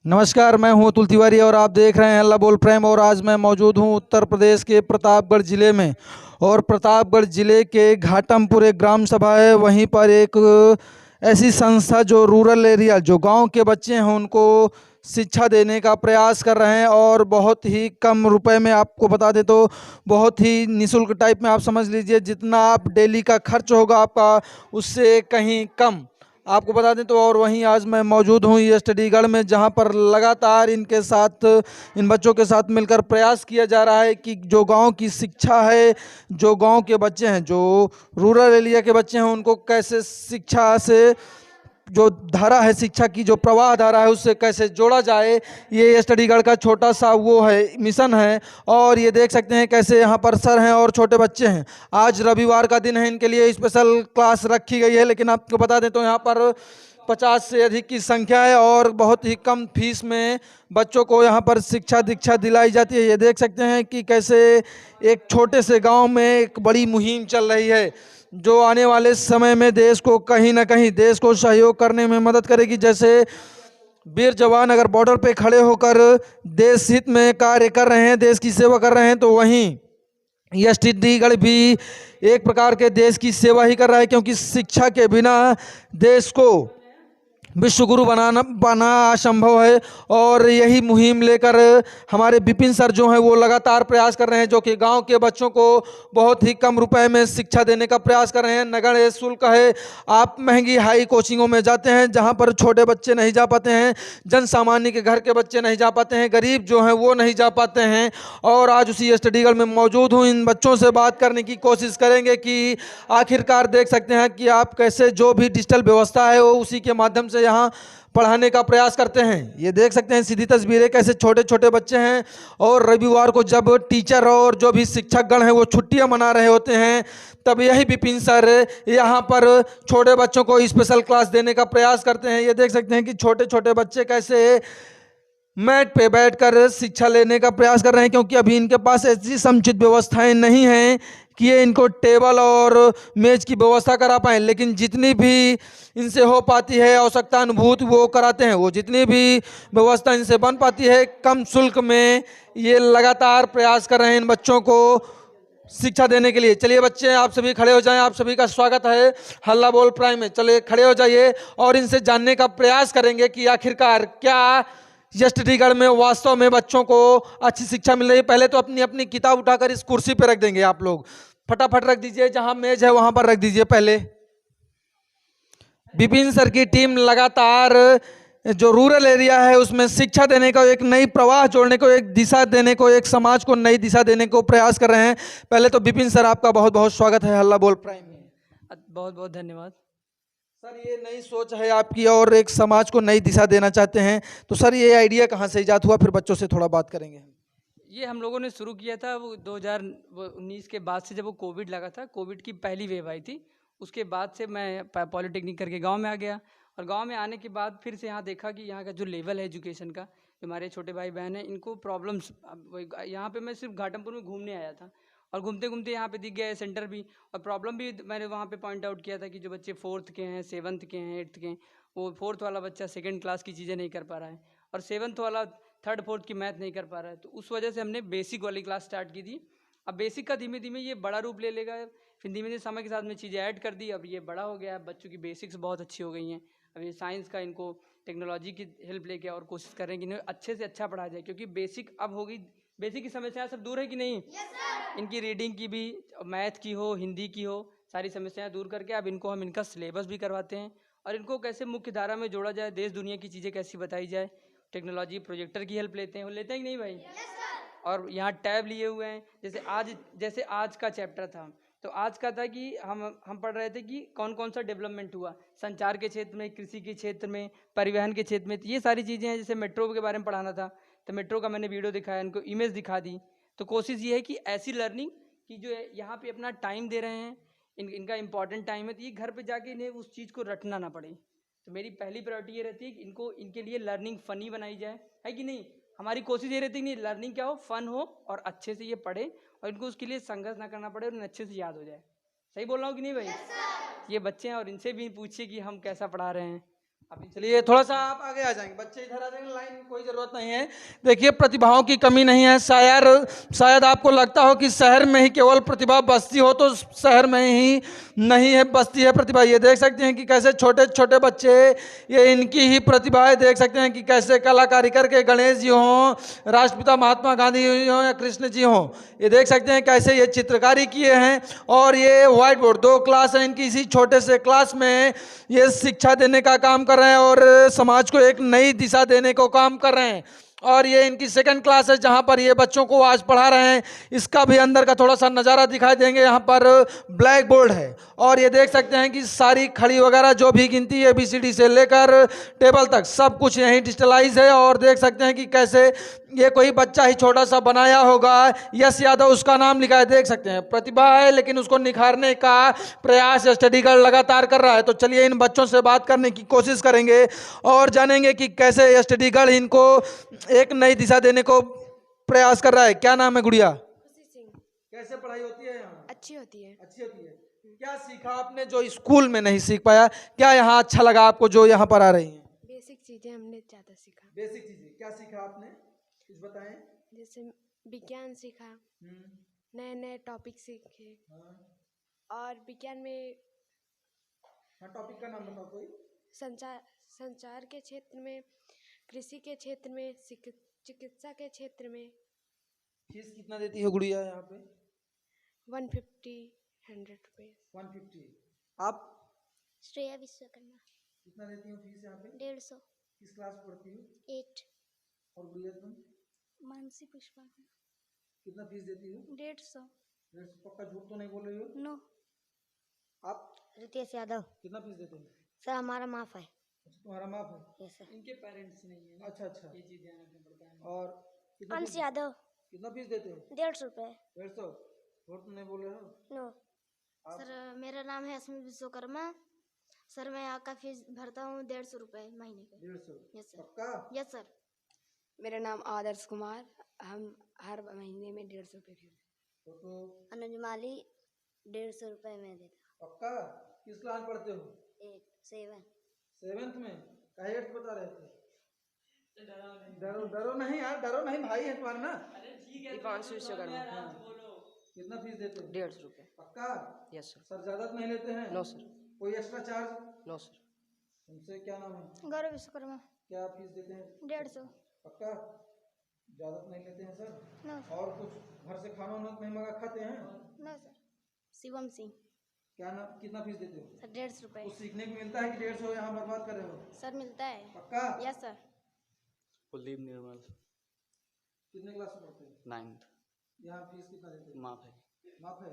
नमस्कार, मैं हूँ अतुल तिवारी और आप देख रहे हैं हल्ला बोल प्राइम। और आज मैं मौजूद हूँ उत्तर प्रदेश के प्रतापगढ़ ज़िले में। और प्रतापगढ़ ज़िले के घाटमपुर एक ग्राम सभा है, वहीं पर एक ऐसी संस्था जो रूरल एरिया, जो गांव के बच्चे हैं, उनको शिक्षा देने का प्रयास कर रहे हैं। और बहुत ही कम रुपए में, आपको बता दें तो बहुत ही निःशुल्क टाइप में, आप समझ लीजिए जितना आप डेली का खर्च होगा आपका, उससे कहीं कम, आपको बता दें तो। और वहीं आज मैं मौजूद हूँ ये स्टडीगढ़ में, जहाँ पर लगातार इनके साथ, इन बच्चों के साथ मिलकर प्रयास किया जा रहा है कि जो गांव की शिक्षा है, जो गांव के बच्चे हैं, जो रूरल एरिया के बच्चे हैं, उनको कैसे शिक्षा से, जो धारा है शिक्षा की, जो प्रवाह धारा है, उससे कैसे जोड़ा जाए। ये स्टडीगढ़ का छोटा सा वो है, मिशन है। और ये देख सकते हैं कैसे यहाँ पर सर हैं और छोटे बच्चे हैं। आज रविवार का दिन है, इनके लिए स्पेशल क्लास रखी गई है। लेकिन आपको बता दें तो यहाँ पर 50 से अधिक की संख्या है और बहुत ही कम फीस में बच्चों को यहाँ पर शिक्षा दीक्षा दिलाई जाती है। ये देख सकते हैं कि कैसे एक छोटे से गांव में एक बड़ी मुहिम चल रही है, जो आने वाले समय में देश को कहीं ना कहीं, देश को सहयोग करने में मदद करेगी। जैसे वीर जवान अगर बॉर्डर पे खड़े होकर देश हित में कार्य कर रहे हैं, देश की सेवा कर रहे हैं, तो वहीं यह छत्तीसगढ़ भी एक प्रकार के देश की सेवा ही कर रहा है। क्योंकि शिक्षा के बिना देश को विश्व गुरु बना असंभव है। और यही मुहिम लेकर हमारे विपिन सर जो हैं वो लगातार प्रयास कर रहे हैं, जो कि गांव के बच्चों को बहुत ही कम रुपए में शिक्षा देने का प्रयास कर रहे हैं। नगण्य शुल्क है, आप महंगी हाई कोचिंगों में जाते हैं जहां पर छोटे बच्चे नहीं जा पाते हैं, जन सामान्य के घर के बच्चे नहीं जा पाते हैं, गरीब जो हैं वो नहीं जा पाते हैं। और आज उसी स्टडीगढ़ में मौजूद हूँ, इन बच्चों से बात करने की कोशिश करेंगे कि आखिरकार देख सकते हैं कि आप कैसे जो भी डिजिटल व्यवस्था है वो उसी के माध्यम से यहाँ पढ़ाने का प्रयास करते हैं। ये देख सकते हैं सीधी तस्वीरें, कैसे छोटे छोटे बच्चे हैं। और रविवार को जब टीचर और जो भी शिक्षक गण हैं वो छुट्टियां मना रहे होते हैं, तब यही विपिन सर यहाँ पर छोटे बच्चों को स्पेशल क्लास देने का प्रयास करते हैं। ये देख सकते हैं कि छोटे छोटे बच्चे कैसे मैट पे बैठकर शिक्षा लेने का प्रयास कर रहे हैं। क्योंकि अभी इनके पास ऐसी समुचित व्यवस्थाएं नहीं हैं कि ये इनको टेबल और मेज की व्यवस्था करा पाएँ। लेकिन जितनी भी इनसे हो पाती है आवश्यकता अनुभूति वो कराते हैं। वो जितनी भी व्यवस्था इनसे बन पाती है कम शुल्क में, ये लगातार प्रयास कर रहे हैं इन बच्चों को शिक्षा देने के लिए। चलिए बच्चे, आप सभी खड़े हो जाएं, आप सभी का स्वागत है हल्ला बोल प्राइम में। चलिए खड़े हो जाइए और इनसे जानने का प्रयास करेंगे कि आखिरकार क्या छत्तीसगढ़ में वास्तव में बच्चों को अच्छी शिक्षा मिल रही है। पहले तो अपनी अपनी किताब उठाकर इस कुर्सी पे रख देंगे, आप लोग फटाफट रख दीजिए, जहां मेज है वहां पर रख दीजिए। पहले विपिन सर की टीम लगातार जो रूरल एरिया है उसमें शिक्षा देने का, एक नई प्रवाह जोड़ने को, एक दिशा देने को, एक समाज को नई दिशा देने को प्रयास कर रहे हैं। पहले तो विपिन सर आपका बहुत बहुत स्वागत है हल्ला बोल प्राइम में। बहुत बहुत धन्यवाद सर, ये नई सोच है आपकी और एक समाज को नई दिशा देना चाहते हैं, तो सर ये आइडिया कहाँ से इजाद हुआ? फिर बच्चों से थोड़ा बात करेंगे हम। ये हम लोगों ने शुरू किया था वो 2019 के बाद से, जब वो कोविड लगा था, कोविड की पहली वेव आई थी। उसके बाद से मैं पॉलिटेक्निक करके गांव में आ गया। और गांव में आने के बाद फिर से यहाँ देखा कि यहाँ का जो लेवल है एजुकेशन का, जो हमारे छोटे भाई बहन हैं इनको प्रॉब्लम्स, यहाँ पे मैं सिर्फ घाटमपुर में घूमने आया था और घूमते घूमते यहाँ पे दिख गया है सेंटर भी। और प्रॉब्लम भी मैंने वहाँ पे पॉइंट आउट किया था कि जो बच्चे 4th के हैं, 7th के हैं, 8th के हैं, वो 4th वाला बच्चा 2nd क्लास की चीज़ें नहीं कर पा रहा है और 7th वाला 3rd 4th की मैथ नहीं कर पा रहा है। तो उस वजह से हमने बेसिक वाली क्लास स्टार्ट की थी। अब बेसिक का धीमे धीमे ये बड़ा रूप ले लेगा, फिर धीमे धीमे समय के साथ में चीज़ें ऐड कर दी। अब ये बड़ा हो गया है, बच्चों की बेसिक्स बहुत अच्छी हो गई हैं। अब ये साइंस का इनको टेक्नोलॉजी की हेल्प लेके और कोशिश कर रहे हैं कि इन्हें अच्छे से अच्छा पढ़ाया जाए, क्योंकि बेसिक अब होगी, बेसिक की समस्याएं सब दूर है कि नहीं? इनकी रीडिंग की भी, मैथ की हो, हिंदी की हो, सारी समस्याएं दूर करके अब इनको हम इनका सिलेबस भी करवाते हैं और इनको कैसे मुख्य धारा में जोड़ा जाए, देश दुनिया की चीज़ें कैसी बताई जाए। टेक्नोलॉजी प्रोजेक्टर की हेल्प लेते हैं, वो लेते हैं कि नहीं भाई? और यहाँ टैब लिए हुए हैं। जैसे आज का चैप्टर था, तो आज का था कि हम पढ़ रहे थे कि कौन कौन सा डेवलपमेंट हुआ संचार के क्षेत्र में, कृषि के क्षेत्र में, परिवहन के क्षेत्र में। तो ये सारी चीज़ें हैं। जैसे मेट्रो के बारे में पढ़ाना था, तो मेट्रो का मैंने वीडियो दिखाया, इनको इमेज दिखा दी। तो कोशिश ये है कि ऐसी लर्निंग कि जो है यहाँ पे अपना टाइम दे रहे हैं, इनका इंपॉर्टेंट टाइम है, तो ये घर पे जाके इन्हें उस चीज़ को रटना ना पड़े। तो मेरी पहली प्रायोरिटी ये रहती है कि इनके लिए लर्निंग फ़नी बनाई जाए, है कि नहीं? हमारी कोशिश ये रहती है कि नहीं, लर्निंग क्या हो, फन हो और अच्छे से ये पढ़े और इनको उसके लिए संघर्ष ना करना पड़े और इन्हें अच्छे से याद हो जाए। सही बोल रहा हूँ कि नहीं भाई? ये बच्चे हैं और इनसे भी पूछिए कि हम कैसा पढ़ा रहे हैं। अभी चलिए थोड़ा सा आप आगे आ जाएंगे, बच्चे इधर आ जाएंगे, लाइन में कोई जरूरत नहीं है। देखिए प्रतिभाओं की कमी नहीं है, शायद आपको लगता हो कि शहर में ही केवल प्रतिभा बसती हो, तो शहर में ही नहीं है, बसती है प्रतिभा। ये देख सकते हैं कि कैसे छोटे छोटे बच्चे, ये इनकी ही प्रतिभाएं देख सकते हैं कि कैसे कलाकारी करके गणेश जी हों, राष्ट्रपिता महात्मा गांधी हों या कृष्ण जी हों, ये देख सकते हैं कैसे ये चित्रकारी किए हैं। और ये व्हाइट बोर्ड, 2 क्लास है इनकी, इसी छोटे से क्लास में ये शिक्षा देने का काम कर रहे हैं और समाज को एक नई दिशा देने को काम कर रहे हैं। और ये इनकी 2nd क्लास है जहां पर ये बच्चों को आज पढ़ा रहे हैं। इसका भी अंदर का थोड़ा सा नज़ारा दिखाई देंगे। यहाँ पर ब्लैक बोर्ड है और ये देख सकते हैं कि सारी खड़ी वगैरह जो भी गिनती है ABCD से लेकर टेबल तक सब कुछ यहीं डिजिटलाइज है। और देख सकते हैं कि कैसे ये कोई बच्चा ही छोटा सा बनाया होगा, यश यादव उसका नाम लिखा है, देख सकते हैं प्रतिभा है लेकिन उसको निखारने का प्रयास स्टडी गर्ल लगातार कर रहा है। तो चलिए इन बच्चों से बात करने की कोशिश करेंगे और जानेंगे कि कैसे स्टडी गर्ल इनको एक नई दिशा देने को प्रयास कर रहा है। क्या नाम है गुड़िया? खुशी सिंह। कैसे पढ़ाई होती है यहाँ? अच्छी होती है। अच्छी होती है। क्या सीखा आपने जो स्कूल में नहीं सीख पाया? क्या यहाँ अच्छा लगा आपको जो यहाँ पर आ रही हैं? बेसिक चीजें हमने ज्यादा सीखा। बेसिक चीजें क्या सीखा आपने, कुछ बताएं। जैसे विज्ञान सीखा, नए नए टॉपिक सीखे। और विज्ञान में टॉपिक का नाम बताओ कोई। संचार के क्षेत्र में, कृषि के क्षेत्र में, चिकित्सा के क्षेत्र में। फीस कितना देती हो गुड़िया यहाँ पे? 150 रुपये। 150। आप? श्रेया विश्वकर्मा। कितना देती हो फीस यहाँ पे? 150। किस क्लास पढ़ती हो? 8। और गुड़िया तुम? मानसी पुष्पा। कितना फीस देती हो? 150। पक्का झूठ तो नहीं बोल रही हो? नो। आप? रितेश यादव। कितना फीस देते हो? सर हमारा माफ है। अच्छा तुम्हारा माफ है? Yes sir. इनके पेरेंट्स नहीं है ना, अच्छा अच्छा, ये चीज़ ध्यान रखना पड़ता है। और कितना अंश फीस, यादव। कितना फीस देते हो? 150 रुपये। 150? झूठ तो नहीं बोल रहे हो? नो। आप? सर मेरा नाम है अस्मी विश्वकर्मा। सर मैं यहाँ का फीस भरता हूँ 150 रुपये महीने का। 150? Yes sir. पक्का? Yes sir. मेरा नाम आदर्श कुमार। हम हर महीने में 150 रुपये फीस। तो अनुज माली 150 रुपये में देता। पक्का? किस क्लास पढ़ते हो? 8 7। 7th में? का 8th बता रहे थे? डरो डरो नहीं यार, डरो नहीं, भाई है तुम्हारा ना। दीपांशु विश्वकर्मा। कितना फीस देते हो? 150 रुपये। पक्का? Yes sir. सर ज्यादा तो नहीं लेते हैं? No sir. कोई एक्स्ट्रा चार्ज? No sir. तुमसे क्या नाम है? गौरव विश्वकर्मा। क्या फीस देते हैं? 150। पक्का? ज्यादा तो नहीं लेते हैं सर? No sir. और कुछ घर से खाना वाना तो नहीं मंगा खाते हैं? No sir. शिवम सिंह। क्या नाम, कितना फीस देते हो? सर 150 रुपये। कुछ सीखने को मिलता है कि 150 यहाँ बर्बाद कर रहे हो? सर मिलता है। पक्का? Yes sir. कुलदीप निर्मल। कितने क्लास में पढ़ते हो? 9th। यहाँ फीस कितना देते हो? माफ है। माफ है?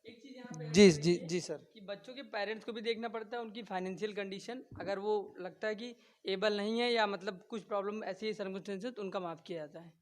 एक चीज़ यहाँ पे जी जी जी सर। कि बच्चों के पेरेंट्स को भी देखना पड़ता है, उनकी फाइनेंशियल कंडीशन। अगर वो लगता है कि एबल नहीं है या मतलब कुछ प्रॉब्लम ऐसी है सर्कमस्टेंसेस, तो उनका माफ़ किया जाता है।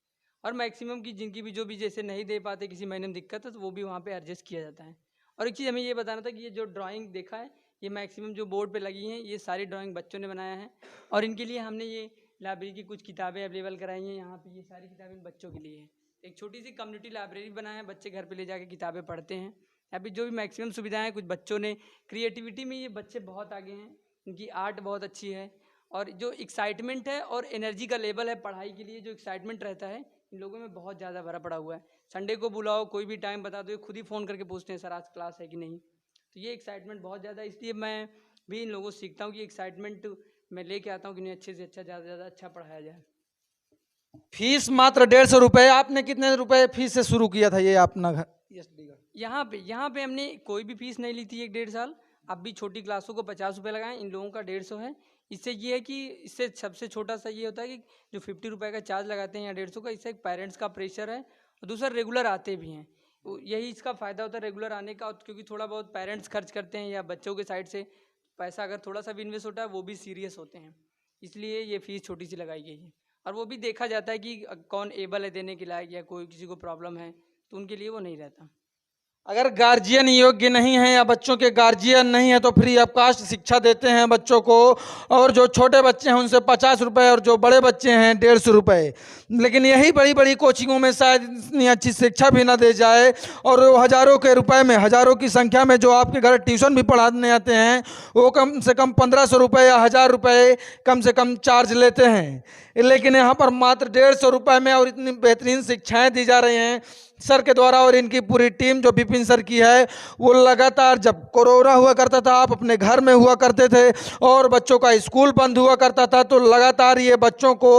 और मैक्सिमम की जिनकी भी जो भी जैसे नहीं दे पाते, किसी महीने में दिक्कत है, तो वो भी वहाँ पे एडजस्ट किया जाता है। और एक चीज़ हमें ये बताना था कि ये जो ड्राइंग देखा है, ये मैक्सिमम जो बोर्ड पे लगी हैं, ये सारी ड्राइंग बच्चों ने बनाया है। और इनके लिए हमने ये लाइब्रेरी की कुछ किताबें अवेलेबल कराई हैं यहाँ पे। ये सारी किताबें बच्चों के लिए है। एक छोटी सी कम्युनिटी लाइब्रेरी बनाया है, बच्चे घर पे ले जाके किताबें पढ़ते हैं। यहाँ पे जो भी मैक्सिमम सुविधाएं हैं, कुछ बच्चों ने क्रिएटिविटी में ये बच्चे बहुत आगे हैं, इनकी आर्ट बहुत अच्छी है। और जो एक्साइटमेंट है और एनर्जी का लेवल है पढ़ाई के लिए, जो एक्साइटमेंट रहता है इन लोगों में बहुत ज़्यादा भरा पड़ा हुआ है। संडे को बुलाओ, कोई भी टाइम बता दो, ये खुद ही फ़ोन करके पूछते हैं सर आज क्लास है कि नहीं। तो ये एक्साइटमेंट बहुत ज़्यादा है, इसलिए मैं भी इन लोगों से सीखता हूँ कि एक्साइटमेंट मैं लेके आता हूँ कि नहीं अच्छे से अच्छा, ज़्यादा से ज़्यादा अच्छा पढ़ाया जाए। फीस मात्र 150 रुपए। आपने कितने रुपए फीस से शुरू किया था ये अपना घर स्टडी का? यहाँ पे हमने कोई भी फीस नहीं ली थी 1-1.5 साल। अब भी छोटी क्लासों को 50 रुपये लगाएं, इन लोगों का 150 है। इससे ये है कि इससे सबसे छोटा सा ये होता है कि जो 50 रुपये का चार्ज लगाते हैं या 150 का, इससे एक पेरेंट्स का प्रेशर है और दूसरा रेगुलर आते भी हैं। यही इसका फ़ायदा होता है रेगुलर आने का, क्योंकि थोड़ा बहुत पेरेंट्स खर्च करते हैं या बच्चों के साइड से पैसा अगर थोड़ा सा भी इन्वेस्ट होता है, वो भी सीरियस होते हैं। इसलिए ये फ़ीस छोटी सी लगाई गई है। और वो भी देखा जाता है कि कौन एबल है देने के लायक या कोई किसी को प्रॉब्लम है, तो उनके लिए वो नहीं रहता। अगर गार्जियन योग्य नहीं है या बच्चों के गार्जियन नहीं है तो फ्री ऑफ कास्ट शिक्षा देते हैं बच्चों को, और जो छोटे बच्चे हैं उनसे 50 रुपये और जो बड़े बच्चे हैं 150 रुपये। लेकिन यही बड़ी बड़ी कोचिंगों में शायद इतनी अच्छी शिक्षा भी ना दे जाए, और वो हज़ारों के रुपए में, हज़ारों की संख्या में जो आपके घर ट्यूशन भी पढ़ाने आते हैं वो कम से कम 1500 रुपये या 1000 रुपये कम से कम चार्ज लेते हैं। लेकिन यहाँ पर मात्र 150 रुपये में और इतनी बेहतरीन शिक्षाएँ दी जा रही हैं सर के द्वारा। और इनकी पूरी टीम जो विपिन सर की है वो लगातार, जब कोरोना हुआ करता था आप अपने घर में हुआ करते थे और बच्चों का स्कूल बंद हुआ करता था, तो लगातार ये बच्चों को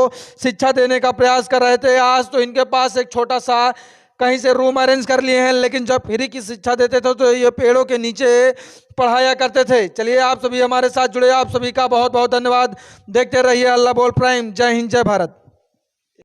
शिक्षा देने का प्रयास कर रहे थे। आज तो इनके पास एक छोटा सा कहीं से रूम अरेंज कर लिए हैं, लेकिन जब फ्री की शिक्षा देते थे तो ये पेड़ों के नीचे पढ़ाया करते थे। चलिए, आप सभी हमारे साथ जुड़े, आप सभी का बहुत बहुत धन्यवाद। देखते रहिए अल्लाह बोल प्राइम। जय हिंद, जय भारत।